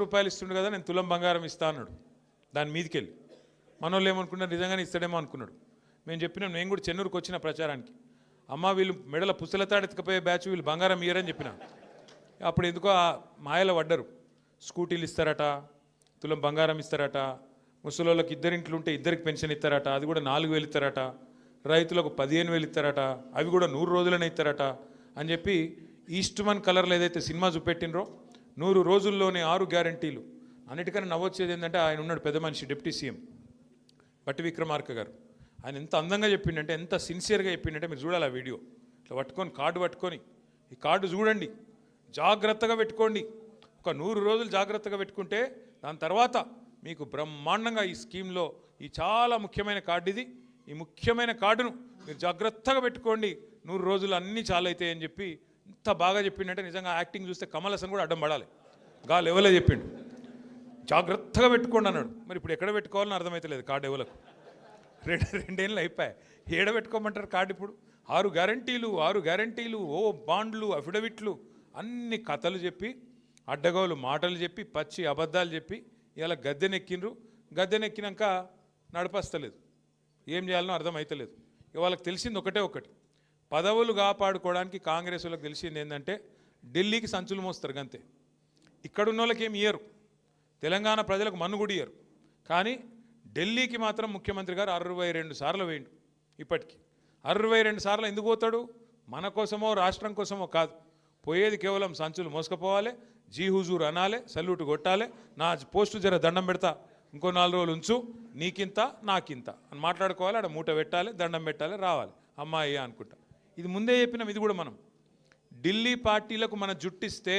రూపాయలు ఇస్తుండే కదా నేను తులం బంగారం ఇస్తా అన్నాడు. దాని మీదకెళ్ళి మనోళ్ళు ఏమనుకున్నారు, నిజంగానే ఇస్తాడేమో అనుకున్నాడు. మేము చెప్పినాం, నేను కూడా చెన్నూరుకు వచ్చిన ప్రచారానికి, అమ్మ వీళ్ళు మెడల పుస్తలతాడెత్తుకపోయే బ్యాచ్, వీళ్ళు బంగారం ఇయ్యరని చెప్పిన. అప్పుడు ఎందుకో ఆ మాయలో పడ్డరు. స్కూటీలు ఇస్తారట, తులం బంగారం ఇస్తారట, ముసలోళ్ళకి ఇద్దరింట్లు ఉంటే ఇద్దరికి పెన్షన్ ఇస్తారట, అది కూడా 4,000 ఇస్తారట, రైతులకు 15,000 ఇస్తారట, అవి కూడా 100 రోజులనే ఇస్తారట అని చెప్పి ఈస్ట్మన్ కలర్లో ఏదైతే సినిమా చూపెట్టినరో 100 రోజుల్లోనే 6 గ్యారంటీలు. అన్నిటికన్నా నవ్వొచ్చేది ఏంటంటే ఆయన ఉన్నాడు పెద్ద మనిషి, డిప్యూటీ సీఎం బట్టి విక్రమార్క గారు. ఆయన ఎంత అందంగా చెప్పిండంటే, ఎంత సిన్సియర్గా చెప్పిండంటే, మీరు చూడాలి ఆ వీడియో. ఇట్లా పట్టుకొని కార్డు పట్టుకొని, ఈ కార్డు చూడండి, జాగ్రత్తగా పెట్టుకోండి, ఒక 100 రోజులు జాగ్రత్తగా పెట్టుకుంటే దాని తర్వాత మీకు బ్రహ్మాండంగా ఈ స్కీమ్లో ఈ చాలా ముఖ్యమైన కార్డు ఇది, ఈ ముఖ్యమైన కార్డును మీరు జాగ్రత్తగా పెట్టుకోండి, 100 రోజులు అన్నీ చాలా అవుతాయి అని చెప్పి ఇంత బాగా చెప్పిండంటే, నిజంగా యాక్టింగ్ చూస్తే కమల్ హాసన్ కూడా అడ్డం పడాలి. గా లెవెల్లో చెప్పిండు, జాగ్రత్తగా పెట్టుకోండి అన్నాడు. మరి ఇప్పుడు ఎక్కడ పెట్టుకోవాలని అర్థమవుతలేదు కార్డు ఎవలకు. రెండేళ్ళు అయిపోయాయి, ఏడ పెట్టుకోమంటారు కార్డు ఇప్పుడు? 6 గ్యారంటీలు, ఓ బాండ్లు, అఫిడవిట్లు, అన్ని కథలు చెప్పి, అడ్డగోలు మాటలు చెప్పి, పచ్చి అబద్ధాలు చెప్పి ఇలా గద్దెనెక్కిండ్రు. గద్దెనెక్కినాక నడపస్తలేదు, ఏం చేయాలనో అర్థమవుతలేదు. వాళ్ళకి తెలిసింది ఒకటి, పదవులు కాపాడుకోవడానికి కాంగ్రెస్ వాళ్ళకి తెలిసింది ఏంటంటే ఢిల్లీకి సంచులు మోస్తారు అంతే. ఇక్కడున్న వాళ్ళకి ఏమి ఇయ్యరు, తెలంగాణ ప్రజలకు మన్నుగుడి ఇయ్యరు. కానీ ఢిల్లీకి మాత్రం ముఖ్యమంత్రి గారు 62 సార్లు వేయండు. ఇప్పటికీ 62 సార్లు ఎందుకు పోతాడు? మన కోసమో రాష్ట్రం కోసమో కాదు, పోయేది కేవలం సంచులు మోసుకపోవాలి, జీ హుజూర్ అనాలి, సల్యూట్ కొట్టాలి, నా పోస్టు జర దండం పెడతా, ఇంకో 4 రోజులు ఉంచు, నీకింత నాకింత అని మాట్లాడుకోవాలి, ఆడ మూట పెట్టాలి, దండం పెట్టాలి, రావాలి, అమ్మాయి అనుకుంటా. ఇది ముందే చెప్పినాం. ఇది కూడా మనం ఢిల్లీ పార్టీలకు మన జుట్టిస్తే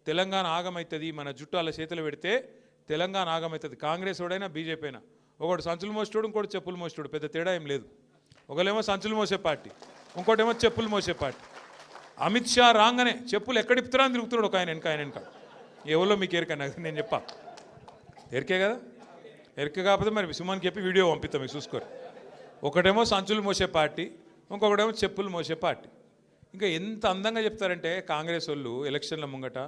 తెలంగాణ ఆగమవుతుంది, మన జుట్టు వాళ్ళ చేతులు పెడితే తెలంగాణ ఆగమవుతుంది. కాంగ్రెస్ వాడైనా బీజేపీ అయినా, ఒకటి సంచులు మోసేటోడు, ఇంకోటి చెప్పులు మోసేటోడు, పెద్ద తేడా ఏం లేదు. ఒకళ్ళేమో సంచులు మోసే పార్టీ, ఇంకోటేమో చెప్పులు మోసే పార్టీ. అమిత్ షా రాగానే చెప్పులు ఎక్కడిపుతారా అని తిరుగుతున్నాడు ఒక ఆయన వెనక. ఎవరో మీకు ఎరికన్నా నేను చెప్పా, ఎరికే కదా, ఎరిక కాకపోతే మరి సుమన్కి చెప్పి వీడియో పంపిస్తాం, మీకు చూసుకోరు. ఒకటేమో సంచులు మోసే పార్టీ, ఇంకొకటేమో చెప్పులు మోసే పార్టీ. ఇంకా ఎంత అందంగా చెప్తారంటే కాంగ్రెస్ వాళ్ళు ఎలక్షన్ల ముంగట,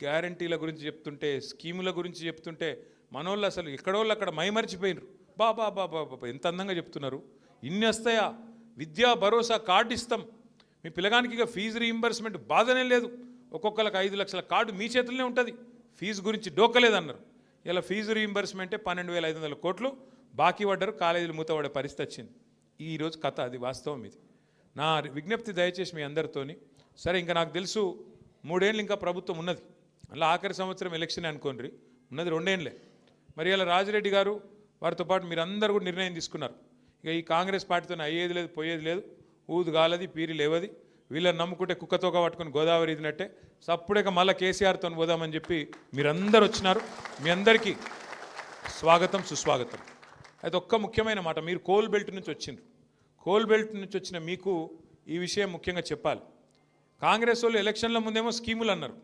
గ్యారంటీల గురించి చెప్తుంటే, స్కీముల గురించి చెప్తుంటే మనోళ్ళు అసలు ఎక్కడోళ్ళు అక్కడ మైమరిచిపోయినరు. బాబా ఎంత అందంగా చెప్తున్నారు. ఇన్ని వస్తాయా, విద్యా భరోసా కార్డు ఇస్తాం, మీ పిల్లగానికి ఇక ఫీజు రీయింబర్స్మెంట్ బాధనే లేదు, ఒక్కొక్కరికి 5 లక్షల కార్డు మీ చేతుల్లోనే ఉంటుంది, ఫీజు గురించి డోకలేదన్నారు. ఇలా ఫీజు రీయింబర్స్మెంటే 12,500 కోట్లు బాకీ పడ్డారు, కాలేజీలు మూతపడే పరిస్థితి వచ్చింది. ఈరోజు కథ అది, వాస్తవం ఇది. నా విజ్ఞప్తి దయచేసి మీ అందరితోని, సరే ఇంకా నాకు తెలుసు 3 ఏళ్ళు ఇంకా ప్రభుత్వం ఉన్నది, అలా ఆఖరి సంవత్సరం ఎలక్షన్ అనుకోండి, ఉన్నది 2 ఏళ్ళే. మరి ఇలా రాజిరెడ్డి గారు వారితో పాటు మీరు అందరూ కూడా నిర్ణయం తీసుకున్నారు, ఇక ఈ కాంగ్రెస్ పార్టీతో అయ్యేది లేదు, పోయేది లేదు, ఊదు గాలది పీరి లేవది, వీళ్ళని నమ్ముకుంటే కుక్కతోక పట్టుకొని గోదావరి ఇదినట్టే, సప్పుడేక మళ్ళీ కేసీఆర్తో పోదామని చెప్పి మీరందరూ వచ్చినారు. మీ అందరికీ స్వాగతం, సుస్వాగతం. అయితే ఒక్క ముఖ్యమైన మాట, మీరు కోల్ బెల్ట్ నుంచి వచ్చిండ్రు, కోల్ బెల్ట్ నుంచి వచ్చిన మీకు ఈ విషయం ముఖ్యంగా చెప్పాలి. కాంగ్రెస్ వాళ్ళు ఎలక్షన్ల ముందేమో స్కీములు అన్నారు,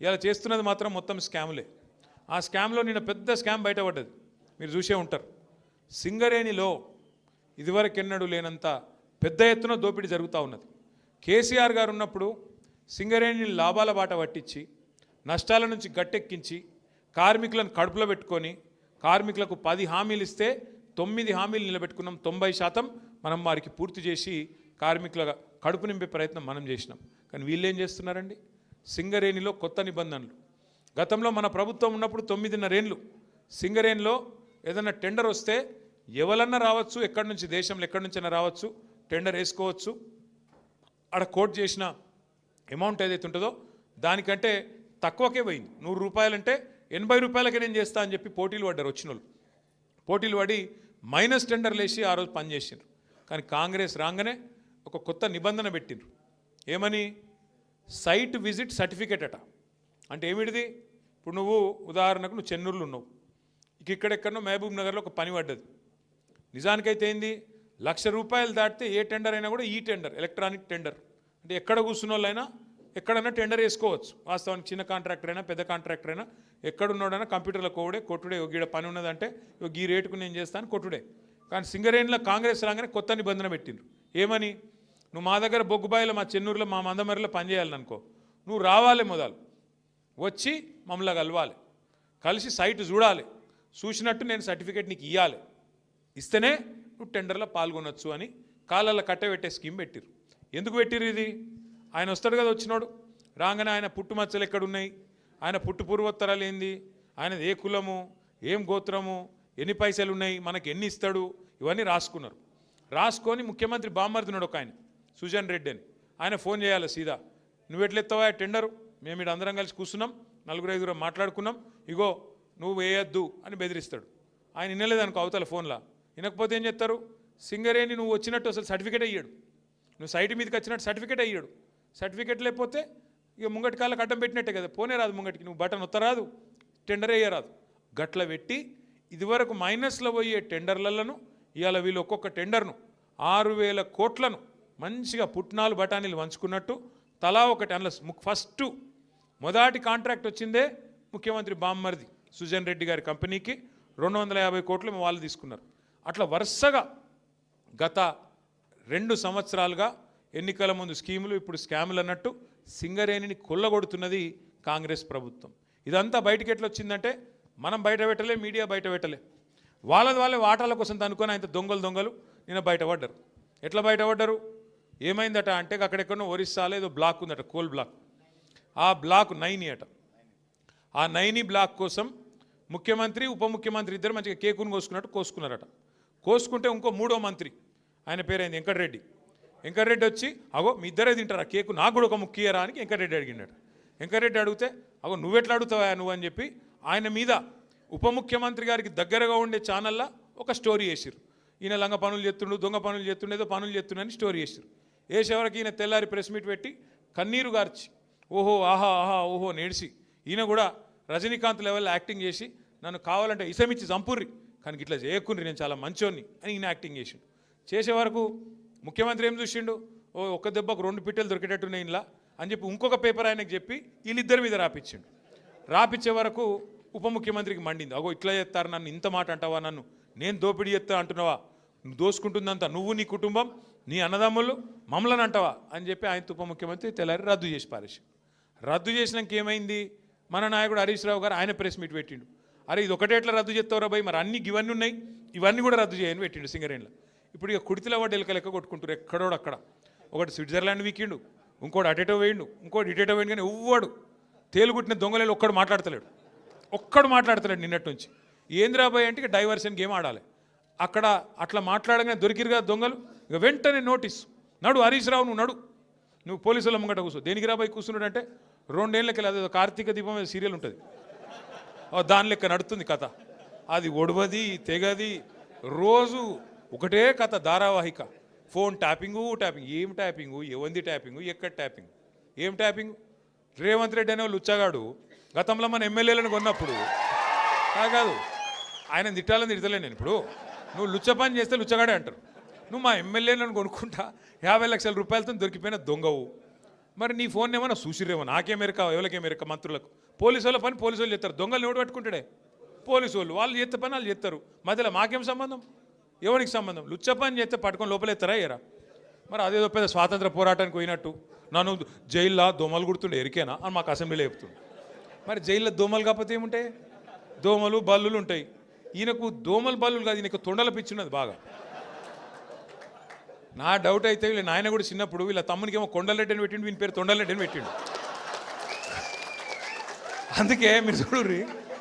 ఇలా చేస్తున్నది మాత్రం మొత్తం స్కాములే. ఆ స్కామ్లో నిన్న పెద్ద స్కామ్ బయటపడ్డది, మీరు చూసే ఉంటారు. సింగరేణిలో ఇదివరకెన్నడూ లేనంత పెద్ద ఎత్తున దోపిడీ జరుగుతూ ఉన్నది. కేసీఆర్ గారు ఉన్నప్పుడు సింగరేణిని లాభాల బాట పట్టించి, నష్టాల నుంచి గట్టెక్కించి, కార్మికులను కడుపులో పెట్టుకొని, కార్మికులకు 10 హామీలు ఇస్తే 9 హామీలు నిలబెట్టుకున్నాం. 90% మనం వారికి పూర్తి చేసి కార్మికుల కడుపు నింపే ప్రయత్నం మనం చేసినాం. కానీ వీళ్ళు ఏం చేస్తున్నారండి, సింగరేణిలో కొత్త నిబంధనలు. గతంలో మన ప్రభుత్వం ఉన్నప్పుడు 9.5 ఏళ్ళు సింగరేణిలో ఏదైనా టెండర్ వస్తే ఎవరన్నా రావచ్చు, ఎక్కడి నుంచి, దేశంలో ఎక్కడి నుంచైనా రావచ్చు, టెండర్ వేసుకోవచ్చు. ఆడ కోట్ చేసిన అమౌంట్ ఏదైతే ఉంటుందో దానికంటే తక్కువకే పోయింది. 100 రూపాయలు అంటే 80 రూపాయలకే నేను చేస్తా అని చెప్పి పోటీలు పడ్డారు. వచ్చిన వాళ్ళు పోటీలు పడి మైనస్ టెండర్లు వేసి ఆ రోజు పనిచేసిండ్రు. కానీ కాంగ్రెస్ రాగానే ఒక కొత్త నిబంధన పెట్టిండ్రు. ఏమని? సైట్ విజిట్ సర్టిఫికేట్ అట. అంటే ఏమిటిది? ఇప్పుడు నువ్వు ఉదాహరణకు నువ్వు చెన్నూరులో ఉన్నావు, ఇక్కడెక్కడో మహబూబ్ నగర్లో ఒక పని పడ్డది. నిజానికైతే ఏంది, 1,00,000 రూపాయలు దాటితే ఏ టెండర్ అయినా కూడా ఈ టెండర్, ఎలక్ట్రానిక్ టెండర్, అంటే ఎక్కడ కూర్చున్న వాళ్ళైనా ఎక్కడైనా టెండర్ వేసుకోవచ్చు. వాస్తవానికి చిన్న కాంట్రాక్టర్ అయినా పెద్ద కాంట్రాక్టర్ అయినా ఎక్కడున్నాడైనా కంప్యూటర్లో కొట్టుడే, గీడ పని ఉన్నదంటే ఈ రేటుకు నేను చేస్తాను కొట్టుడే. కానీ సింగరేణిలో కాంగ్రెస్ రాగానే కొత్త నిబంధన పెట్టిండ్రు. ఏమని? నువ్వు మా దగ్గర బొగ్గుబాయిలో, మా చెన్నూరులో, మా మందమరిలో పనిచేయాలని అనుకో, నువ్వు రావాలి, మొదలు వచ్చి మమ్మల్ని కలవాలి. కలిసి సైట్ చూడాలి, చూసినట్టు నేను సర్టిఫికేట్ నీకు ఇవ్వాలి, ఇస్తేనే నువ్వు టెండర్లో పాల్గొనొచ్చు అని కాళ్ళల్లో కట్టబెట్టే స్కీమ్ పెట్టిరు. ఎందుకు పెట్టిరు ఇది? ఆయన వస్తాడు కదా, వచ్చినోడు రాగానే ఆయన పుట్టుమచ్చలు ఎక్కడున్నాయి, ఆయన పుట్టు పూర్వోత్తరాలు ఏంది, ఆయన ఏ కులము, ఏం గోత్రము, ఎన్ని పైసలు ఉన్నాయి, మనకి ఎన్ని ఇస్తాడు, ఇవన్నీ రాసుకున్నారు. రాసుకొని ముఖ్యమంత్రి బామ్మర్దినాడు ఒక ఆయన సుజన్ రెడ్డి అని, ఆయన ఫోన్ చేయాలి సీదా, నువ్వు ఎట్లెత్తావా టెండరు, మేము ఇక్కడ అందరం కలిసి కూర్చున్నాం, 4-5 మాట్లాడుకున్నాం, ఇగో నువ్వు వేయద్దు అని బెదిరిస్తాడు. ఆయన వినలేదనుకో అవతల ఫోన్లో, వినకపోతే ఏం చేస్తారు, సింగరేణి నువ్వు వచ్చినట్టు అసలు సర్టిఫికేట్ అయ్యాడు, నువ్వు సైట్ మీదకి వచ్చినట్టు సర్టిఫికేట్ అయ్యాడు, సర్టిఫికేట్ లేకపోతే ఇక ముంగటి కాళ్ళకి అడ్డం పెట్టినట్టే కదా, పోనే రాదు ముంగటికి, నువ్వు బటన్ ఒత్తరాదు, టెండర్ వేయరాదు. గట్ల పెట్టి ఇదివరకు మైనస్లో పోయే టెండర్లను ఇవాళ వీళ్ళు ఒక్కొక్క టెండర్ను 6,000 కోట్లను మంచిగా పుట్నాలు బఠానీలు వంచుకున్నట్టు తలా ఒకటి అనలస్. ఫస్ట్ మొదటి కాంట్రాక్ట్ వచ్చిందే ముఖ్యమంత్రి బామ్మర్ది సుజన్ రెడ్డి గారి కంపెనీకి 250 కోట్లు వాళ్ళు తీసుకున్నారు. అట్లా వరుసగా గత 2 సంవత్సరాలుగా ఎన్నికల ముందు స్కీములు, ఇప్పుడు స్కాములు అన్నట్టు సింగరేణిని కొల్లగొడుతున్నది కాంగ్రెస్ ప్రభుత్వం. ఇదంతా బయటికి ఎట్లా వచ్చిందంటే మనం బయట పెట్టలే, మీడియా బయట పెట్టలే, వాళ్ళే వాటాల కోసం అనుకొని ఆయన దొంగలు నిన్న బయటపడ్డారు. ఎట్లా బయటపడ్డారు, ఏమైందట అంటే అక్కడెక్కడో ఒరిస్సాలో ఏదో బ్లాక్ ఉందట, కోల్ బ్లాక్, ఆ బ్లాక్ 9 అట. ఆ 9 బ్లాక్ కోసం ముఖ్యమంత్రి ఉప ముఖ్యమంత్రి ఇద్దరు మంచిగా కేకును కోసుకున్నట్టు కోసుకున్నారట. కోసుకుంటే ఇంకో 3వ మంత్రి ఆయన పేరైంది వెంకటరెడ్డి వచ్చి, అగో మీ ఇద్దరే తింటారా కేకు, నాకు కూడా ఒక ముఖ్యరా అని వెంకటరెడ్డి అడిగినాడు. వెంకటరెడ్డి అడిగితే, అగో నువ్వెట్లా అడుగుతావా నువ్వు అని చెప్పి ఆయన మీద ఉప ముఖ్యమంత్రి గారికి దగ్గరగా ఉండే ఛానల్లో ఒక స్టోరీ వేసిరు. ఈయన లంగ పనులు చేస్తుండు, దొంగ పనులు చేస్తుండే, ఏదో పనులు చేస్తుండని స్టోరీ వేసిరు. వేసేవరకు ఈయన తెల్లారి ప్రెస్ మీట్ పెట్టి కన్నీరు గార్చి ఓహో ఆహా ఆహా ఓహో నేడిసి, ఈయన కూడా రజనీకాంత్ లెవెల్లో యాక్టింగ్ చేసి నన్ను కావాలంటే ఇసమిచ్చి చంపుర్రి కానీ ఇట్లా చేయకుండ్రి, నేను చాలా మంచోన్ని అని ఈయన యాక్టింగ్ చేసిండు. చేసే వరకు ముఖ్యమంత్రి ఏం చూసిండు, ఒక్క దెబ్బకు 2 పిట్టలు దొరికేటట్టున్నాయి ఇలా అని చెప్పి ఇంకొక పేపర్ ఆయనకు చెప్పి వీళ్ళిద్దరి మీద రాపిచ్చిండు. రాపిచ్చే వరకు ఉప ముఖ్యమంత్రికి మండింది, అగో ఇట్లా చేస్తారు, నన్ను ఇంత మాట అంటావా, నన్ను నేను దోపిడీ చేస్తా అంటున్నావా, నువ్వు దోసుకుంటుందంతా నువ్వు, నీ కుటుంబం, నీ అన్నదమ్ములు, మమ్మల్ని అంటావా అని చెప్పి ఆయన ఉప ముఖ్యమంత్రి తెల్లారి రద్దు చేసి పారేసి. రద్దు చేసినాక ఏమైంది, మన నాయకుడు హరీష్ రావు గారు ఆయన ప్రెస్ మీట్ పెట్టిండు. అరే ఇది ఒకటే ఎట్లా రద్దు చేస్తావురా భయ్, మరి అన్ని ఇవన్నీ ఉన్నాయి, ఇవన్నీ కూడా రద్దు చేయని పెట్టిండు సింగరేణిలో. ఇప్పుడు ఇక కుడితిలో వాడు ఎలక కొట్టుకుంటారు ఎక్కడోడు అక్కడ. ఒకటి స్విట్జర్లాండ్ వీకిండు, ఇంకోటి అటేటో వేయండు, ఇంకోటి ఇటేటో వేయండు, కానీ ఎవ్వడు తేలుగుట్టిన దొంగలేలు ఒక్కడు మాట్లాడతలేడు నిన్నటి నుంచి. ఏంద్రాబాయ్ అంటే ఇక డైవర్షన్ గేమ్ ఆడాలి. అక్కడ అట్లా మాట్లాడగానే దొరికిరుగా దొంగలు, ఇక వెంటనే నోటీస్, నడు హరీష్ రావు నువ్వు పోలీసుల ముంగట కూర్చో. దేనికి రాబాయ్ కూర్చున్నాడు అంటే 2 ఏళ్ళకి అదేదో కార్తీక దీపం సీరియల్ ఉంటుంది, దాని లెక్క నడుతుంది కథ. అది ఒడవది తెగది, రోజు ఒకటే కథ ధారావాహిక. ఫోన్ ట్యాపింగు, ఏం ట్యాపింగు, ఎవంది ట్యాపింగు, ఎక్కడ ట్యాపింగ్, ఏం ట్యాపింగ్. రేవంత్ రెడ్డి అనే లుచ్చగాడు గతంలో మన ఎమ్మెల్యేలను కొన్నప్పుడు కాదు, ఆయన తిట్టాలని తిడతలే నేను. ఇప్పుడు నువ్వు లుచ్చ పని చేస్తే లుచ్చగాడే అంటారు. నువ్వు మా ఎమ్మెల్యేలను కొనుక్కుంటా 50 లక్షల రూపాయలతో దొరికిపోయిన దొంగవు. మరి నీ ఫోన్ ఏమన్నా చూసిరేమో, నాకేమెరక ఎవరికేమెరక, మంత్రులకు. పోలీసు వాళ్ళ పని పోలీసు వాళ్ళు చేస్తారు, దొంగలు నోటు పట్టుకుంటాడే పోలీసు వాళ్ళు చేస్తే పని వాళ్ళు చేస్తారు. మధ్యలో మాకేం సంబంధం, ఎవరికి సంబంధం. లుచ్చ పని చేస్తే పట్టుకొని లోపలెత్తారా ఎరా. మరి అదేదో పెద్ద స్వాతంత్ర పోరాటానికి పోయినట్టు నన్ను జైల్లో దోమలు గుర్తుండే ఎరికేనా అని మాకు అసెంబ్లీలో చెప్తుంది. మరి జైల్లో దోమలు కాకపోతే ఏముంటాయి, దోమలు బల్లులు ఉంటాయి. ఈయనకు దోమలు బల్లులు కాదు, ఈయనకు తొండల పిచ్చున్నది బాగా. నా డౌట్ అయితే వీళ్ళ నాయన కూడా చిన్నప్పుడు వీళ్ళ తమ్మునికి ఏమో కొండలరెడ్డి అని పెట్టిండు, వీని పేరు తొండలరెడ్డి అని పెట్టిండు. అందుకే మీరు చూడుర్రి